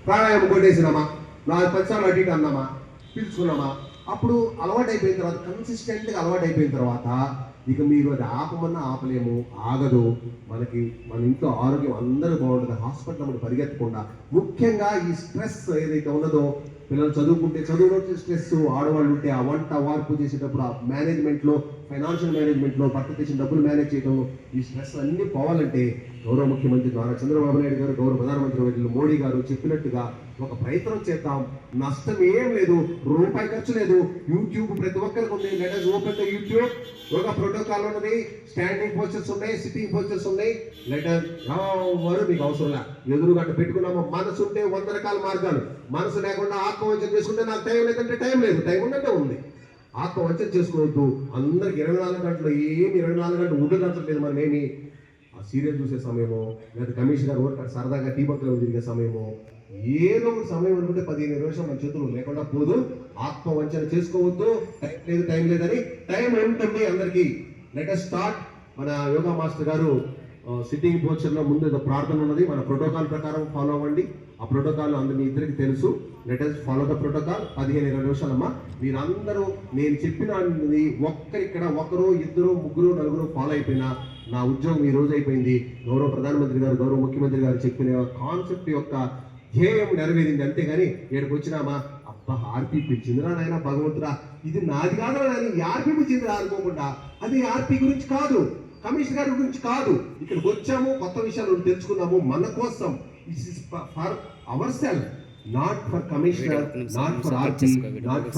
ప్రాణాయామం కొట్టేసినామా, 10 సార్లు అటు ఇటు అన్నామా, పిలుచుకున్నామా, అప్పుడు అలవాటు అయిపోయిన తర్వాత కన్సిస్టెంట్గా అలవాటు అయిపోయిన తర్వాత ఇక మీరు అది ఆపమన్నా ఆపలేము, ఆగదు. మన ఇంట్లో ఆరోగ్యం అందరూ బాగుంటుంది, హాస్పిటల్ మనం పరిగెత్తకుండా. ముఖ్యంగా ఈ స్ట్రెస్ ఏదైతే ఉన్నదో, పిల్లలు చదువుకుంటే చదువులో స్ట్రెస్, ఆడవాళ్ళు ఉంటే ఆ వంట వార్పు చేసేటప్పుడు ఆ మేనేజ్మెంట్లో, ఫైనాన్షియల్ మేనేజ్మెంట్లో, భర్త తెచ్చిన డబ్బులు మేనేజ్ చేయడంలో ఈ స్ట్రెస్ అన్నీ పోవాలంటే గౌరవ ముఖ్యమంత్రి నారా చంద్రబాబు నాయుడు గారు, గౌరవ ప్రధానమంత్రి వర్యులు మోడీ గారు చెప్పినట్టుగా ఒక ప్రయత్నం చేద్దాం. నష్టం ఏం లేదు, రూపాయి ఖర్చు లేదు. యూట్యూబ్ ప్రతి ఒక్కరికి ఉంది. Let us open the YouTube. Yoga protocol ఉన్నది, స్టాండింగ్ పోస్చర్స్ ఉన్నాయి, సిట్టింగ్ పోస్చర్స్ ఉన్నాయి. లెట్ us ఎవరు మీకు అవసరం లే, ఎదురుగట్ట పెట్టుకున్నాము. మనసు ఉంటే 100 రకాల మార్గాలు. మనసు లేకుండా ఆత్మవంచన చేసుకుంటే నాకు టైం లేదంటే టైం లేదు, టైం ఉన్నట్టే ఉంది. ఆత్మవంచన చేసుకోవద్దు. అందరికి 24 గంటలు ఏమి 24 గంటలు ఉండదంటలేదు. మనం ఏమి ఆ సీరియల్ చూసే సమయమో, లేదా కమిషనర్ ఓటర్ సరదాగా టీ బంక్లో తిరిగే సమయమో, ఏదో ఒక సమయం అనుకుంటే 15 నిమిషం మన చేతులు లేకుండా పోదు. ఆత్మవంచన చేసుకోవద్దు. టైం లేదని. టైం ఉంటుంది అందరికీ. Let us start. మన యోగా మాస్టర్ గారు సిట్టింగ్ పోస్చర్లో ముందు ఏదో ప్రార్థన ఉన్నది. మన ప్రోటోకాల్ ప్రకారం ఫాలో అవ్వండి. ఆ ప్రోటోకాల్ అందరి మీ ఇద్దరికి తెలుసు. Let us follow the protocol. 15-20 నిమిషాలమ్మా. మీరందరూ నేను చెప్పినది ఒక్కరిక్కడ ఒకరు, ఇద్దరు, ముగ్గురు, నలుగురు ఫాలో అయిపోయినా నా ఉద్యోగం ఈ రోజు అయిపోయింది. గౌరవ ప్రధానమంత్రి గారు, గౌరవ ముఖ్యమంత్రి గారు చెప్పిన కాన్సెప్ట్ యొక్క ధ్యేయం నెరవేరింది. అంతేగాని ఏడుకు వచ్చినామా, అబ్బా ఆర్పీ పిలిచిందిరా నాయన భగవంతుడా, ఇది నాది కాదు నాని, ఆర్పీ పిలిచిందిరా అనుకోకుండా, అది ఆర్పీ గురించి కాదు, కమిషనర్ గారి గురించి కాదు. ఇక్కడికి వచ్చాము, కొత్త విషయాలు తెలుసుకున్నాము మన కోసం. This is for our self, not for commissioner, not for RP, not for